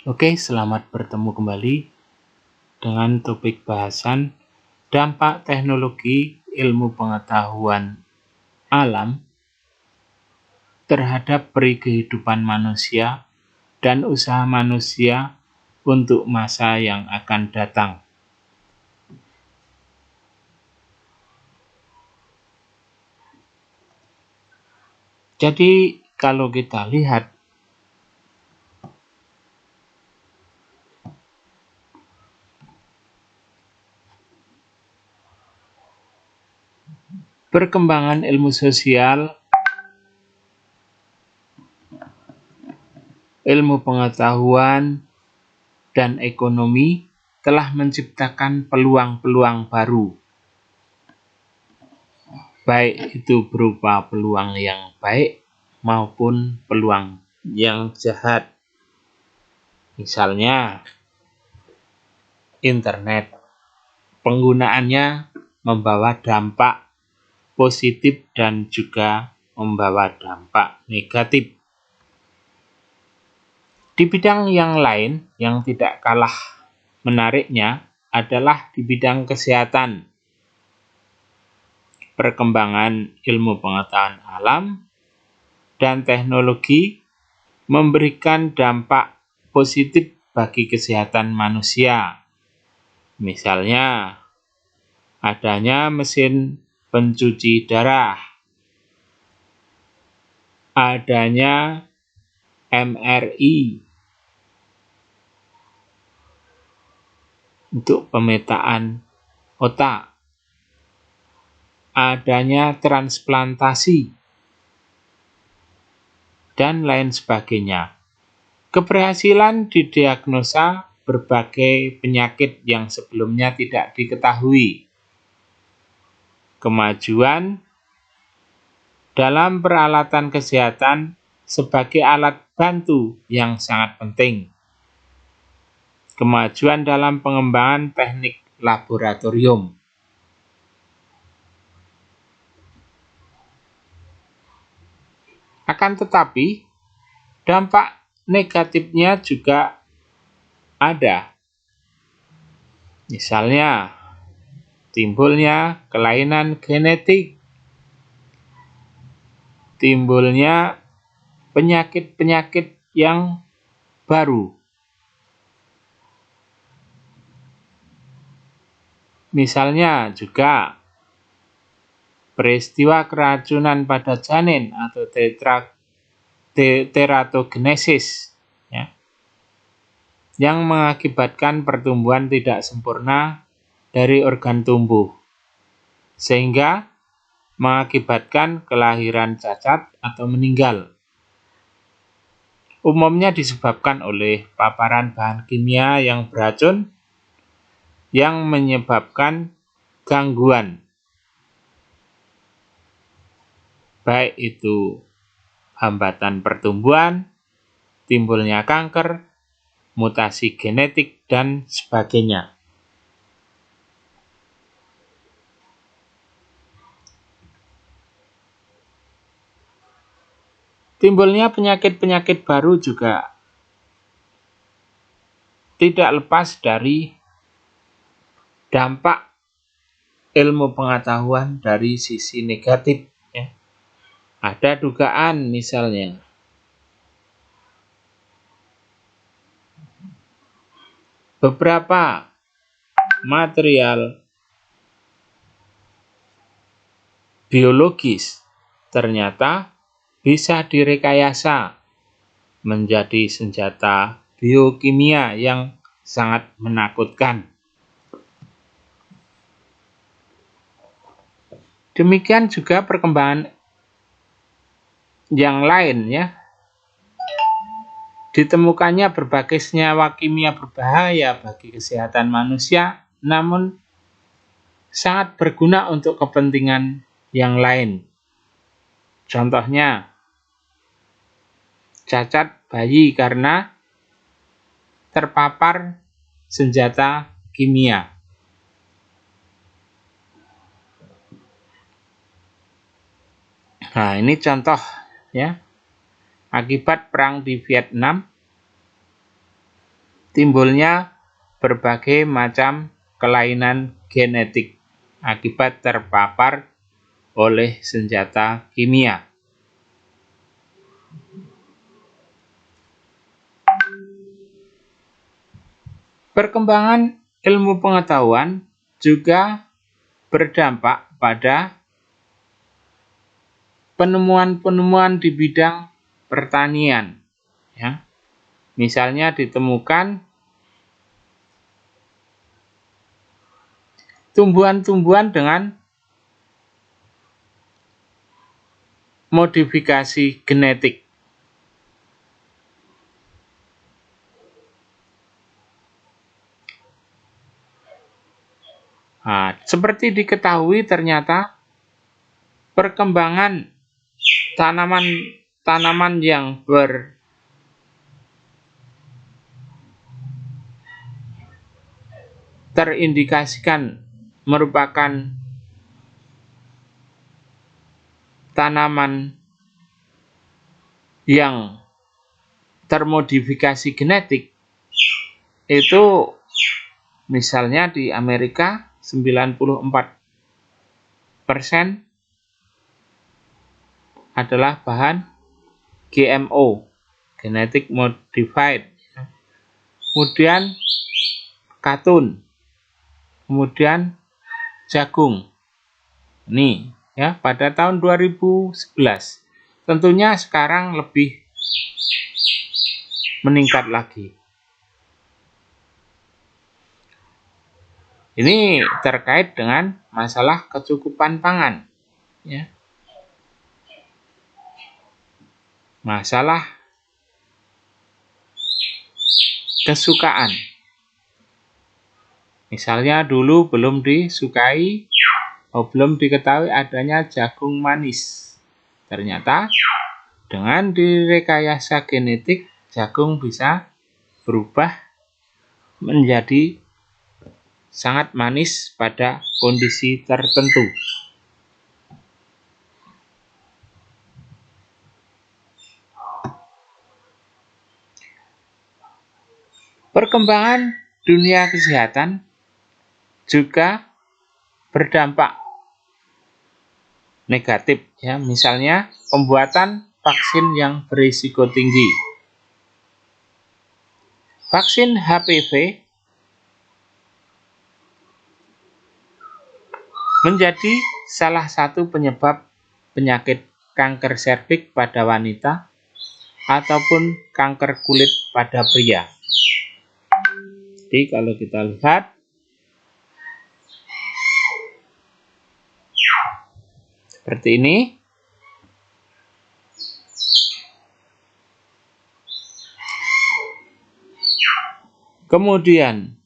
Oke, selamat bertemu kembali dengan topik bahasan dampak teknologi ilmu pengetahuan alam terhadap peri kehidupan manusia dan usaha manusia untuk masa yang akan datang. Jadi, kalau kita lihat perkembangan ilmu sosial, ilmu pengetahuan, dan ekonomi telah menciptakan peluang-peluang baru, baik itu berupa peluang yang baik maupun peluang yang jahat. Misalnya, internet. Penggunaannya membawa dampak positif dan juga membawa dampak negatif. Di bidang yang lain yang tidak kalah menariknya adalah di bidang kesehatan. Perkembangan ilmu pengetahuan alam dan teknologi memberikan dampak positif bagi kesehatan manusia. Misalnya, adanya mesin pencuci darah, adanya MRI untuk pemetaan otak, adanya transplantasi, dan lain sebagainya. Keberhasilan didiagnosa berbagai penyakit yang sebelumnya tidak diketahui. Kemajuan dalam peralatan kesehatan sebagai alat bantu yang sangat penting. Kemajuan dalam pengembangan teknik laboratorium. Akan tetapi, dampak negatifnya juga ada. Misalnya, timbulnya kelainan genetik, timbulnya penyakit-penyakit yang baru. Misalnya juga peristiwa keracunan pada janin atau teratogenesis, ya, yang mengakibatkan pertumbuhan tidak sempurna dari organ tumbuh, sehingga mengakibatkan kelahiran cacat atau meninggal. Umumnya disebabkan oleh paparan bahan kimia yang beracun yang menyebabkan gangguan, baik itu hambatan pertumbuhan, timbulnya kanker, mutasi genetik, dan sebagainya. Timbulnya penyakit-penyakit baru juga tidak lepas dari dampak ilmu pengetahuan dari sisi negatif. Ya. Ada dugaan misalnya beberapa material biologis ternyata bisa direkayasa menjadi senjata biokimia yang sangat menakutkan. Demikian juga perkembangan yang lain, ya. Ditemukannya berbagai senyawa kimia berbahaya bagi kesehatan manusia, namun sangat berguna untuk kepentingan yang lain. Contohnya, cacat bayi karena terpapar senjata kimia. Nah, ini contoh, ya. Akibat perang di Vietnam, timbulnya berbagai macam kelainan genetik akibat terpapar oleh senjata kimia. Perkembangan ilmu pengetahuan juga berdampak pada penemuan-penemuan di bidang pertanian. Ya. Misalnya ditemukan tumbuhan-tumbuhan dengan modifikasi genetik. Nah, seperti diketahui ternyata perkembangan tanaman yang terindikasikan merupakan tanaman yang termodifikasi genetik itu misalnya di Amerika 94% adalah bahan GMO, genetic modified. Kemudian katun, kemudian jagung. Ini ya pada tahun 2011. Tentunya sekarang lebih meningkat lagi. Ini terkait dengan masalah kecukupan pangan, ya. Masalah kesukaan. Misalnya dulu belum diketahui adanya jagung manis. Ternyata dengan direkayasa genetik, jagung bisa berubah menjadi sangat manis pada kondisi tertentu. Perkembangan dunia kesehatan juga berdampak negatif, ya. Misalnya pembuatan vaksin yang berisiko tinggi. Vaksin HPV menjadi salah satu penyebab penyakit kanker serviks pada wanita ataupun kanker kulit pada pria. Jadi kalau kita lihat seperti ini. Kemudian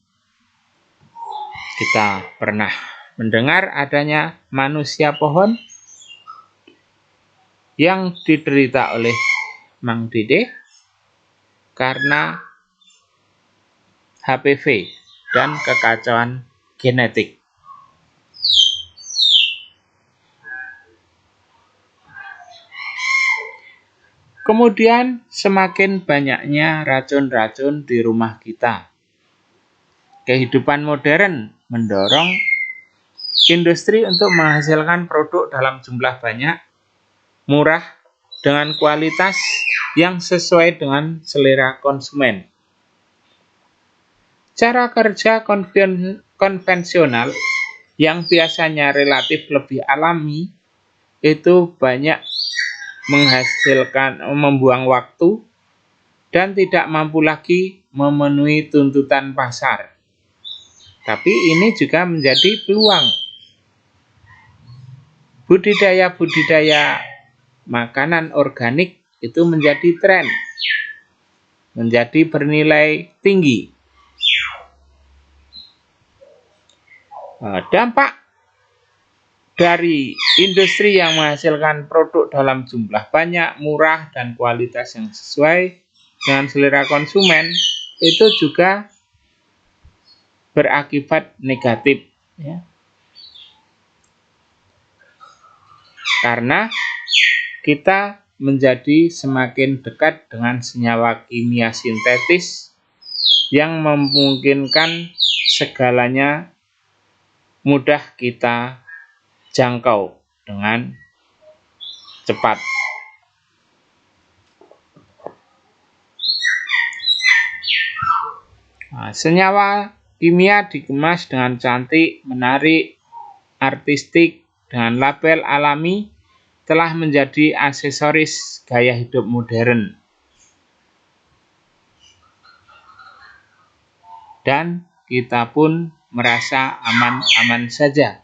kita pernah mendengar adanya manusia pohon yang diderita oleh Mang Dede karena HPV dan kekacauan genetik. Kemudian semakin banyaknya racun-racun di rumah kita. Kehidupan modern mendorong industri untuk menghasilkan produk dalam jumlah banyak, murah, dengan kualitas yang sesuai dengan selera konsumen. Cara kerja konvensional yang biasanya relatif lebih alami itu banyak membuang waktu dan tidak mampu lagi memenuhi tuntutan pasar. Tapi ini juga menjadi peluang. Budidaya makanan organik itu menjadi tren, menjadi bernilai tinggi. Dampak dari industri yang menghasilkan produk dalam jumlah banyak, murah, dan kualitas yang sesuai dengan selera konsumen itu juga berakibat negatif, ya. Karena kita menjadi semakin dekat dengan senyawa kimia sintetis yang memungkinkan segalanya mudah kita jangkau dengan cepat. Nah, senyawa kimia dikemas dengan cantik, menarik, artistik, dengan label alami telah menjadi aksesoris gaya hidup modern. Dan kita pun merasa aman-aman saja.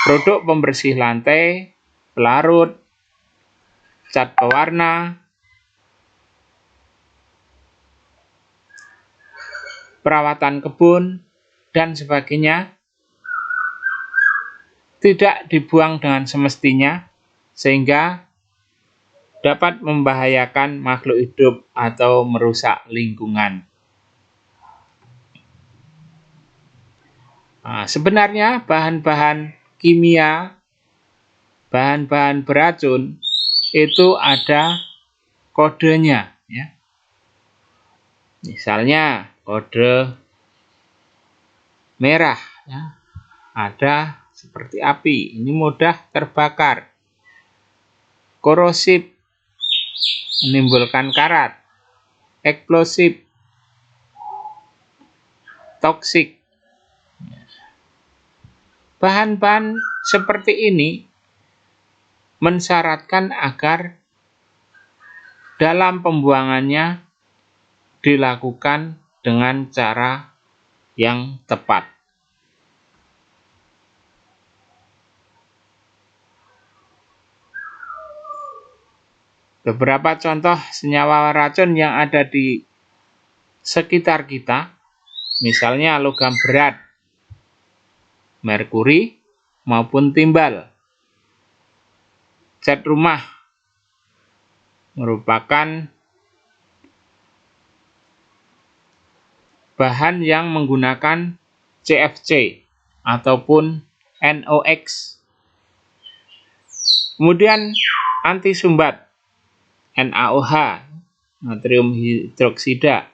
Produk pembersih lantai, pelarut, cat pewarna, perawatan kebun, dan sebagainya tidak dibuang dengan semestinya sehingga dapat membahayakan makhluk hidup atau merusak lingkungan. Nah, sebenarnya bahan-bahan kimia, bahan-bahan beracun itu ada kodenya, ya. Misalnya kode merah, ya. Ada seperti api, ini mudah terbakar. Korosif, menimbulkan karat. Eksplosif, toksik. Bahan-bahan seperti ini mensyaratkan agar dalam pembuangannya dilakukan dengan cara yang tepat. Beberapa contoh senyawa racun yang ada di sekitar kita, misalnya logam berat, merkuri maupun timbal. Cat rumah merupakan bahan yang menggunakan CFC ataupun NOx. Kemudian antisumbat, NaOH, natrium hidroksida.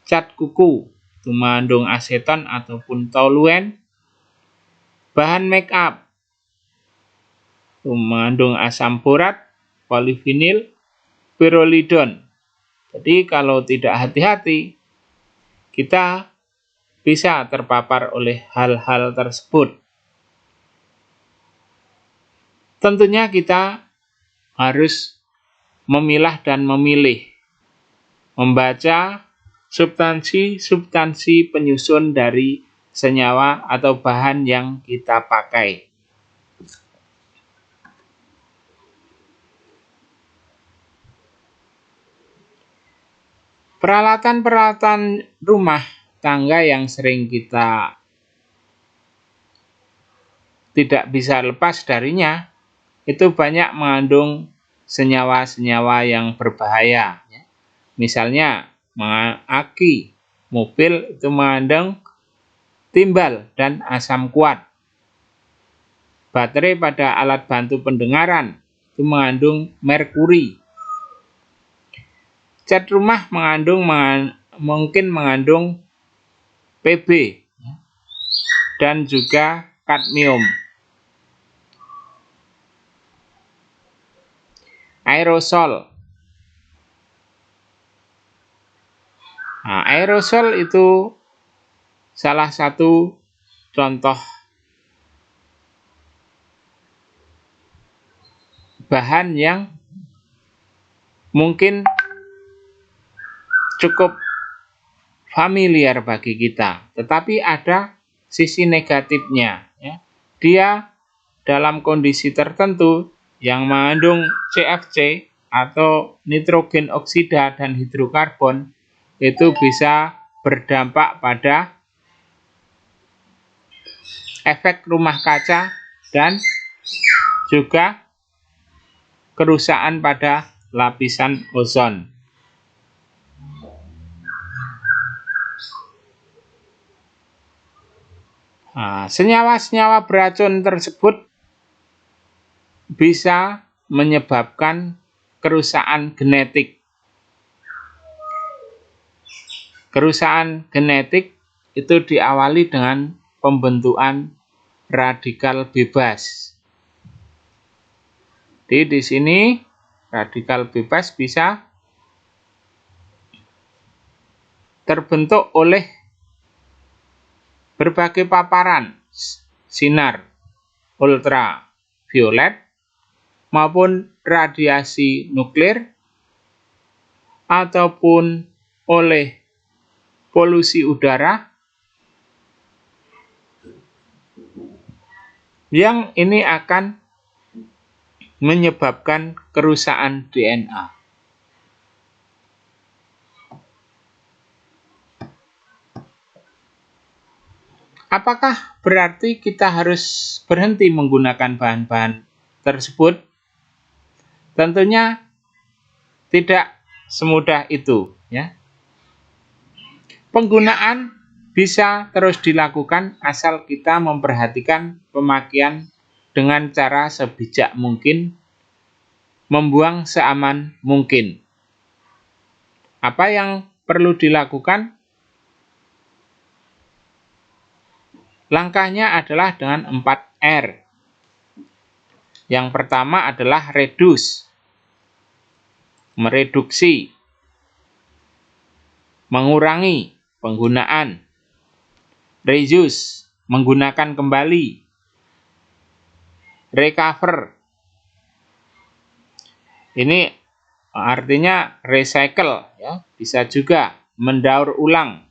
Cat kuku, itu mengandung aseton ataupun toluen. Bahan make up, itu mengandung asam borat, polivinil, pyrrolidon. Jadi kalau tidak hati-hati, kita bisa terpapar oleh hal-hal tersebut. Tentunya kita harus memilah dan memilih, membaca substansi penyusun dari senyawa atau bahan yang kita pakai. Peralatan-peralatan rumah tangga yang sering kita tidak bisa lepas darinya, itu banyak mengandung senyawa-senyawa yang berbahaya. Misalnya, aki mobil itu mengandung timbal dan asam kuat. Baterai pada alat bantu pendengaran itu mengandung merkuri. Cat rumah mungkin mengandung Pb dan juga kadmium. Aerosol. Nah, aerosol itu salah satu contoh bahan yang mungkin cukup familiar bagi kita, tetapi ada sisi negatifnya, ya. Dia dalam kondisi tertentu yang mengandung CFC atau nitrogen oksida dan hidrokarbon itu bisa berdampak pada efek rumah kaca dan juga kerusakan pada lapisan ozon. Nah, senyawa-senyawa beracun tersebut bisa menyebabkan kerusakan genetik. Kerusakan genetik itu diawali dengan pembentukan radikal bebas. Jadi di sini radikal bebas bisa terbentuk oleh berbagai paparan sinar ultraviolet maupun radiasi nuklir ataupun oleh polusi udara yang ini akan menyebabkan kerusakan DNA. Apakah berarti kita harus berhenti menggunakan bahan-bahan tersebut? Tentunya tidak semudah itu, ya. Penggunaan bisa terus dilakukan asal kita memperhatikan pemakaian dengan cara sebijak mungkin, membuang seaman mungkin. Apa yang perlu dilakukan? Langkahnya adalah dengan 4R. Yang pertama adalah reduce, mereduksi, mengurangi penggunaan, reuse, menggunakan kembali, recover. Ini artinya recycle, ya, bisa juga mendaur ulang,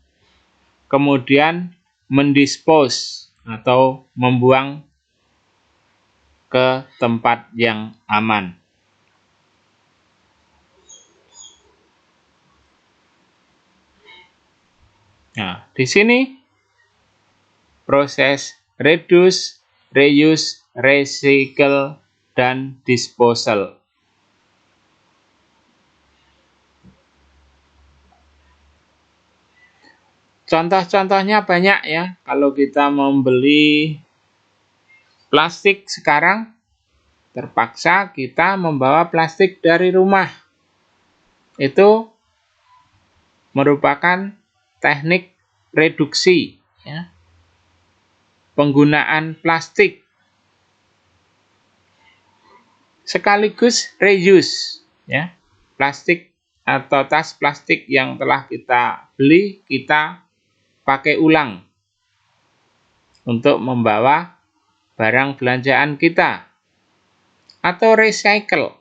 kemudian mendispose atau membuang ke tempat yang aman. Nah, di sini proses reduce, reuse, recycle, dan disposal. Contoh-contohnya banyak, ya. Kalau kita membeli plastik sekarang, terpaksa kita membawa plastik dari rumah. Itu merupakan teknik reduksi, ya. Penggunaan plastik sekaligus reuse, ya. Plastik atau tas plastik yang telah kita beli, kita pakai ulang untuk membawa barang belanjaan kita. Atau recycle,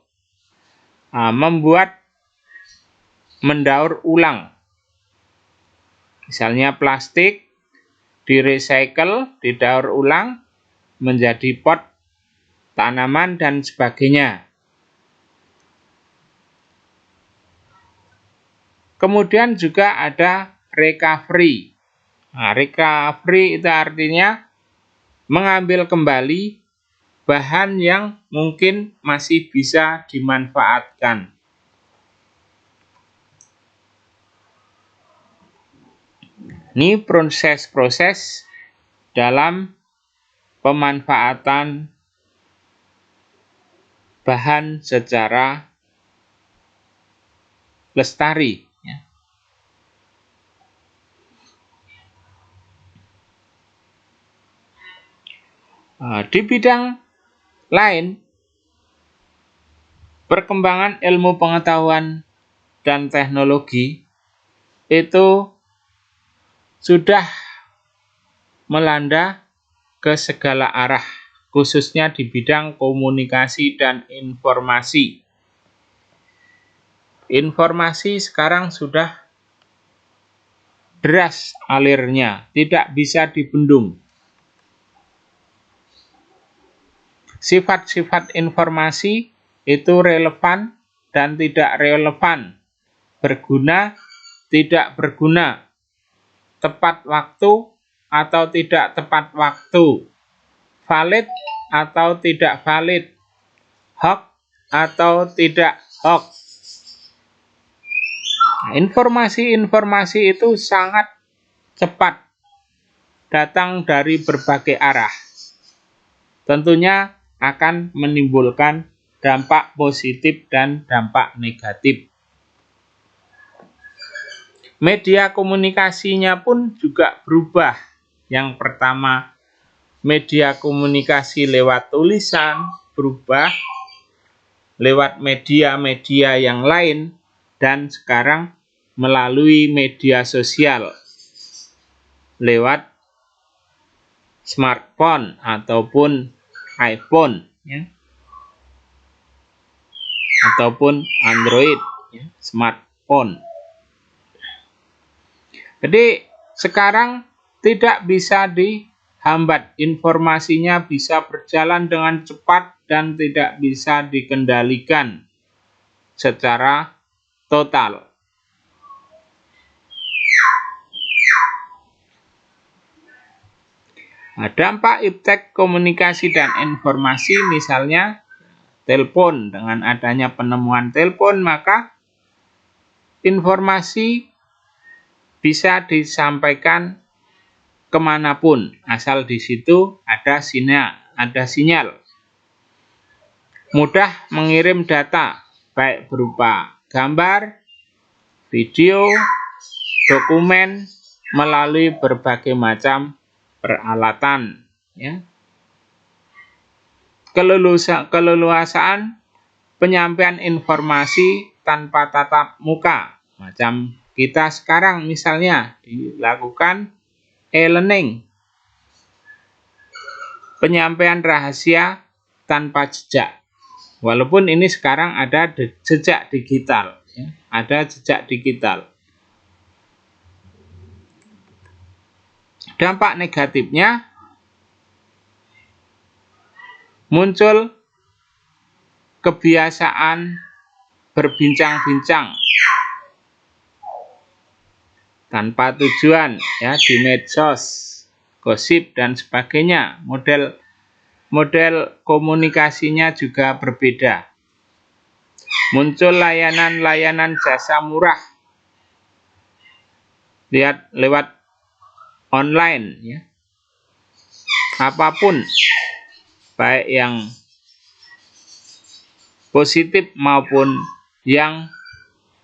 mendaur ulang. Misalnya plastik di-recycle, didaur ulang menjadi pot tanaman dan sebagainya. Kemudian juga ada recovery. Nah, recovery itu artinya mengambil kembali bahan yang mungkin masih bisa dimanfaatkan. Ini proses-proses dalam pemanfaatan bahan secara lestari, ya. Di bidang lain, perkembangan ilmu pengetahuan dan teknologi itu sudah melanda ke segala arah, khususnya di bidang komunikasi dan informasi. Informasi sekarang sudah deras alirnya, tidak bisa dibendung. Sifat-sifat informasi itu relevan dan tidak relevan, berguna, tidak berguna, tepat waktu atau tidak tepat waktu, valid atau tidak valid, hoax atau tidak hoax. Informasi-informasi itu sangat cepat datang dari berbagai arah. Tentunya akan menimbulkan dampak positif dan dampak negatif. Media komunikasinya pun juga berubah. Yang pertama, media komunikasi lewat tulisan berubah lewat media-media yang lain, dan sekarang melalui media sosial lewat smartphone ataupun iPhone, ya, ataupun Android, ya, smartphone. Jadi sekarang tidak bisa dihambat, informasinya bisa berjalan dengan cepat dan tidak bisa dikendalikan secara total. Nah, dampak iptek komunikasi dan informasi, misalnya telepon. Dengan adanya penemuan telepon, maka informasi bisa disampaikan kemanapun, asal di situ ada sinyal. Mudah mengirim data, baik berupa gambar, video, dokumen, melalui berbagai macam peralatan, ya. Keleluasaan penyampaian informasi tanpa tatap muka, macam kita sekarang misalnya dilakukan e-learning, penyampaian rahasia tanpa jejak. Walaupun ini sekarang ada jejak digital, ya, ada jejak digital. Dampak negatifnya muncul kebiasaan berbincang-bincang tanpa tujuan, ya, di medsos, gosip dan sebagainya. Model komunikasinya juga berbeda. Muncul layanan-layanan jasa murah, lewat online, ya. Apapun, baik yang positif maupun yang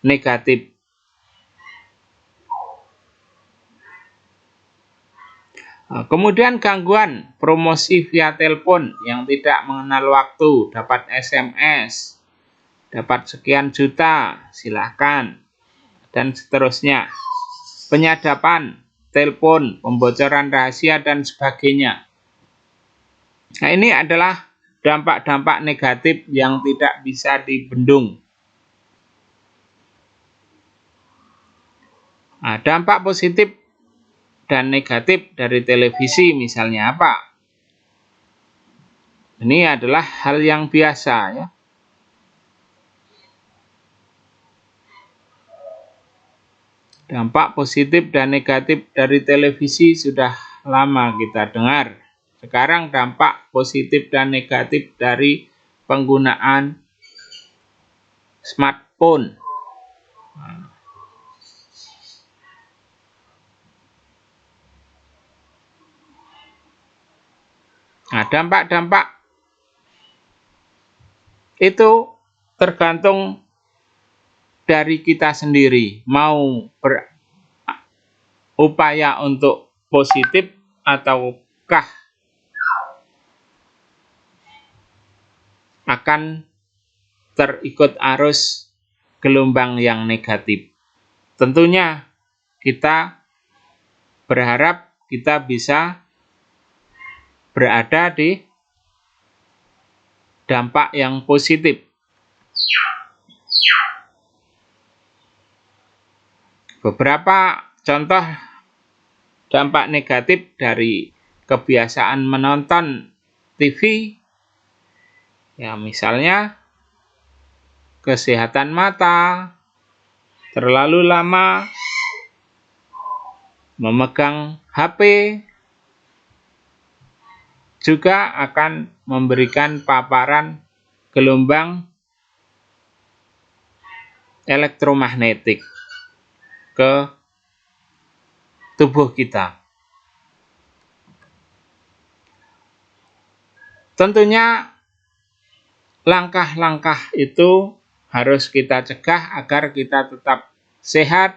negatif. Kemudian gangguan promosi via telepon yang tidak mengenal waktu, dapat SMS, dapat sekian juta, silahkan, dan seterusnya. Penyadapan telepon, pembocoran rahasia, dan sebagainya. Nah, ini adalah dampak-dampak negatif yang tidak bisa dibendung. Nah, dampak positif dan negatif dari televisi misalnya apa? Ini adalah hal yang biasa, ya. Dampak positif dan negatif dari televisi sudah lama kita dengar. Sekarang dampak positif dan negatif dari penggunaan smartphone. Nah, dampak-dampak itu tergantung dari kita sendiri, mau berupaya untuk positif ataukah akan terikut arus gelombang yang negatif. Tentunya kita berharap kita bisa berada di dampak yang positif. Beberapa contoh dampak negatif dari kebiasaan menonton TV, ya, misalnya kesehatan mata, terlalu lama memegang HP, juga akan memberikan paparan gelombang elektromagnetik ke tubuh kita. Tentunya langkah-langkah itu harus kita cegah agar kita tetap sehat,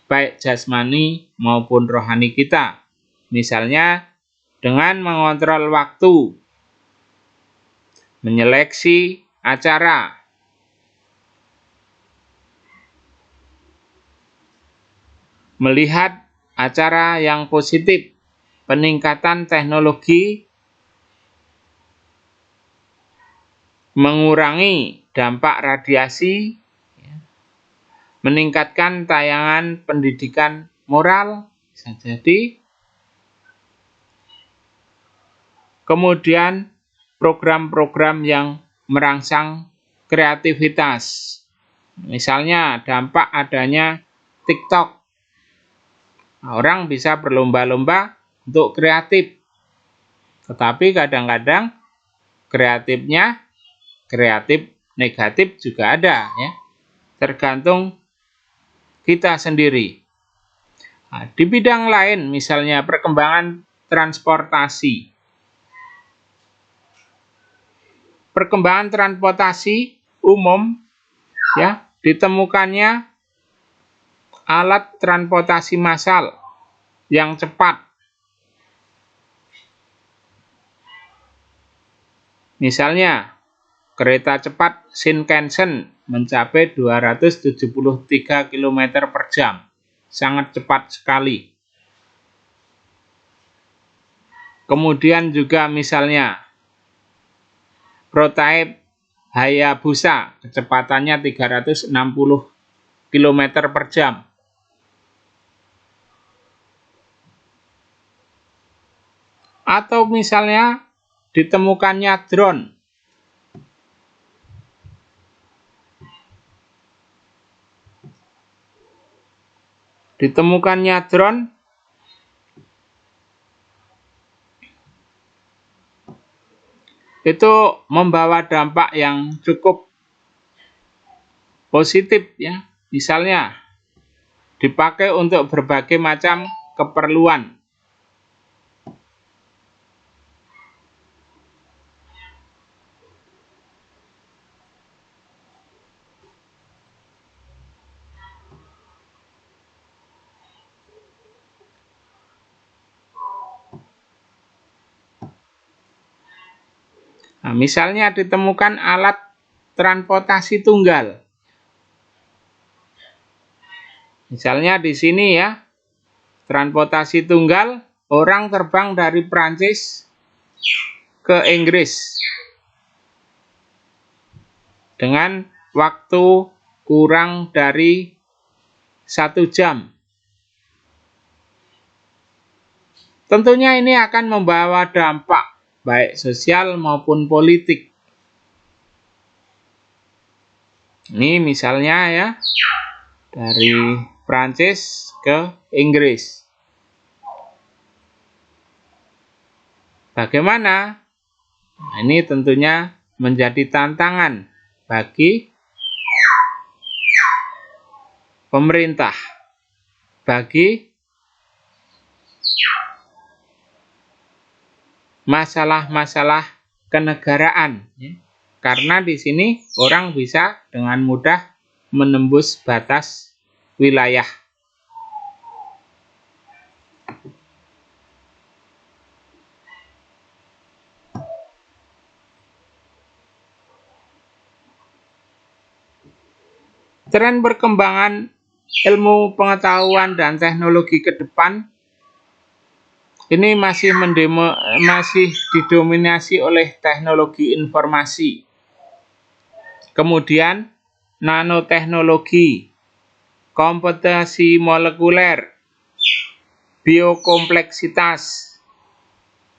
baik jasmani maupun rohani kita. Misalnya dengan mengontrol waktu, menyeleksi acara, melihat acara yang positif, peningkatan teknologi, mengurangi dampak radiasi, meningkatkan tayangan pendidikan moral, bisa jadi. Kemudian program-program yang merangsang kreativitas. Misalnya dampak adanya TikTok. Orang bisa berlomba-lomba untuk kreatif. Tetapi kadang-kadang kreatifnya kreatif negatif juga ada, ya. Tergantung kita sendiri. Nah, di bidang lain, misalnya perkembangan transportasi. Perkembangan transportasi umum, ya, ditemukannya alat transportasi massal yang cepat. Misalnya kereta cepat Shinkansen mencapai 273 km per jam. Sangat cepat sekali. Kemudian juga misalnya prototipe Hayabusa, kecepatannya 360 km per jam. Atau misalnya ditemukannya drone. Ditemukannya drone itu membawa dampak yang cukup positif, ya. Misalnya dipakai untuk berbagai macam keperluan. Nah, misalnya ditemukan alat transportasi tunggal. Misalnya di sini, ya, transportasi tunggal, orang terbang dari Prancis ke Inggris dengan waktu kurang dari 1 jam. Tentunya ini akan membawa dampak baik sosial maupun politik. Ini misalnya, ya, dari Prancis ke Inggris. Bagaimana? Nah, ini tentunya menjadi tantangan bagi pemerintah, bagi masalah-masalah kenegaraan, ya. Karena di sini orang bisa dengan mudah menembus batas wilayah. Tren perkembangan ilmu pengetahuan dan teknologi ke depan ini masih didominasi oleh teknologi informasi. Kemudian nanoteknologi, komputasi molekuler, biokompleksitas,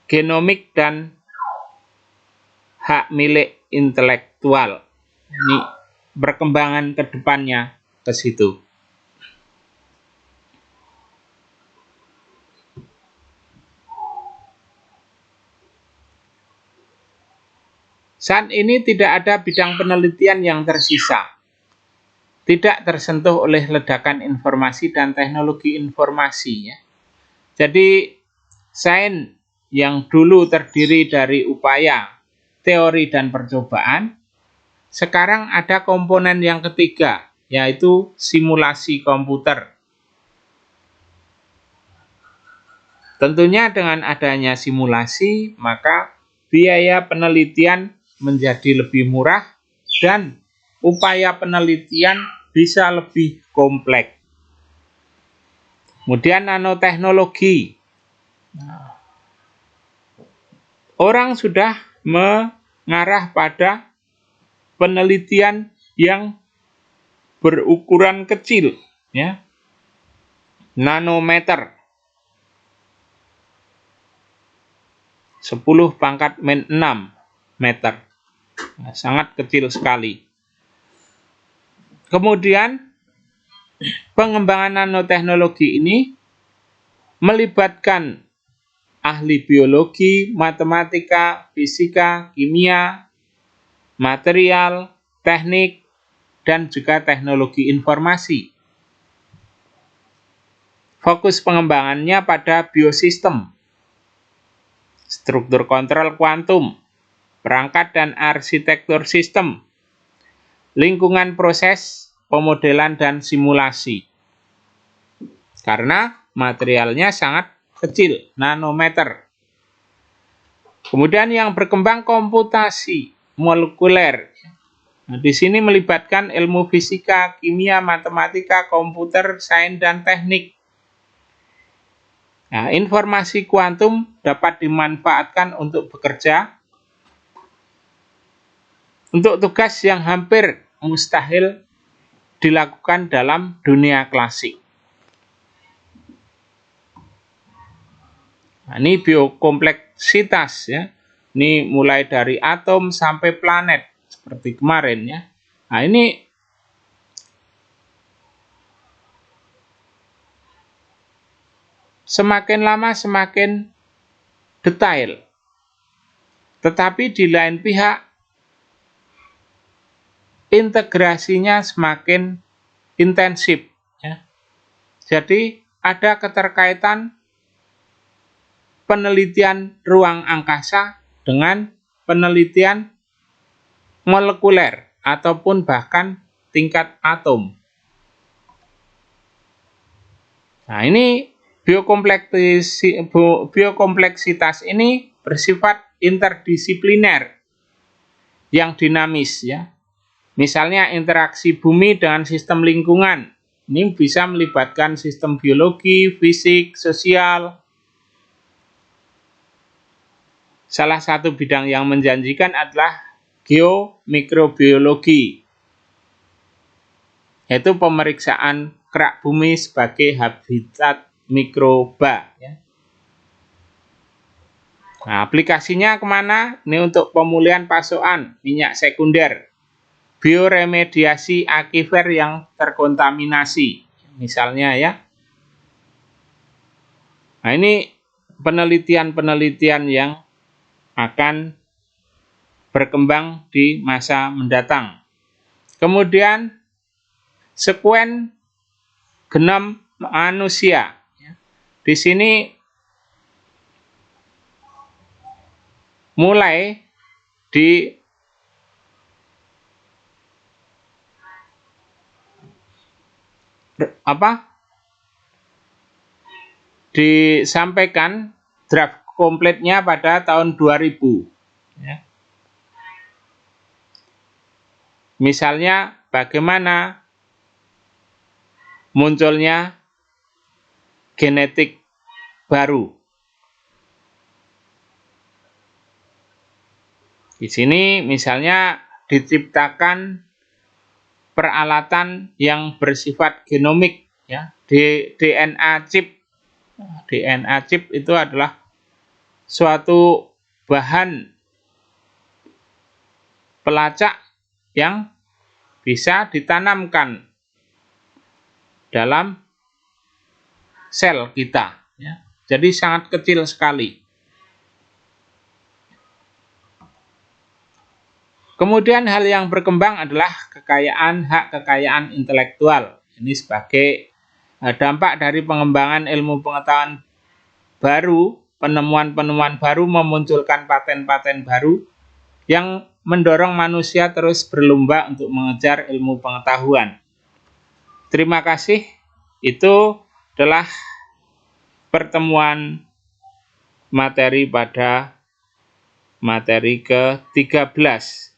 genomik, dan hak milik intelektual. Ini perkembangan ke depannya ke situ. Saat ini tidak ada bidang penelitian yang tersisa, tidak tersentuh oleh ledakan informasi dan teknologi informasi, ya. Jadi sains yang dulu terdiri dari upaya teori dan percobaan. Sekarang ada komponen yang ketiga, yaitu simulasi komputer. Tentunya dengan adanya simulasi, maka biaya penelitian menjadi lebih murah dan upaya penelitian bisa lebih kompleks. Kemudian nanoteknologi. Orang sudah mengarah pada penelitian yang berukuran kecil, ya, nanometer, 10⁻⁶ meter, nah, sangat kecil sekali. Kemudian pengembangan nanoteknologi ini melibatkan ahli biologi, matematika, fisika, kimia, material, teknik, dan juga teknologi informasi. Fokus pengembangannya pada biosistem, struktur kontrol kuantum, perangkat dan arsitektur sistem, lingkungan proses, pemodelan, dan simulasi. Karena materialnya sangat kecil, nanometer. Kemudian yang berkembang komputasi molekuler. Nah, di sini melibatkan ilmu fisika, kimia, matematika, komputer, sains, dan teknik. Nah, informasi kuantum dapat dimanfaatkan untuk bekerja untuk tugas yang hampir mustahil dilakukan dalam dunia klasik. Nah, ini biokompleksitas, ya. Ini mulai dari atom sampai planet seperti kemarin, ya. Nah, ini semakin lama semakin detail. Tetapi di lain pihak integrasinya semakin intensif, ya. Jadi ada keterkaitan penelitian ruang angkasa dengan penelitian molekuler ataupun bahkan tingkat atom. Nah, ini biokompleksitas ini bersifat interdisipliner yang dinamis, ya. Misalnya interaksi bumi dengan sistem lingkungan. Ini bisa melibatkan sistem biologi, fisik, sosial. Salah satu bidang yang menjanjikan adalah geomikrobiologi, yaitu pemeriksaan kerak bumi sebagai habitat mikroba, ya. Nah, aplikasinya kemana? Ini untuk pemulihan pasokan minyak sekunder, bioremediasi akifer yang terkontaminasi, misalnya, ya. Nah, ini penelitian-penelitian yang akan berkembang di masa mendatang. Kemudian sekuen genom manusia. Di sini mulai disampaikan draft kompletnya pada tahun 2000, ya. Misalnya bagaimana munculnya genetik baru. Di sini misalnya diciptakan peralatan yang bersifat genomik, ya, DNA chip. DNA chip itu adalah suatu bahan pelacak yang bisa ditanamkan dalam sel kita, ya. Jadi sangat kecil sekali. Kemudian hal yang berkembang adalah hak kekayaan intelektual. Ini sebagai dampak dari pengembangan ilmu pengetahuan baru, penemuan-penemuan baru memunculkan paten-paten baru yang mendorong manusia terus berlomba untuk mengejar ilmu pengetahuan. Terima kasih. Itu adalah pertemuan materi pada materi ke-13.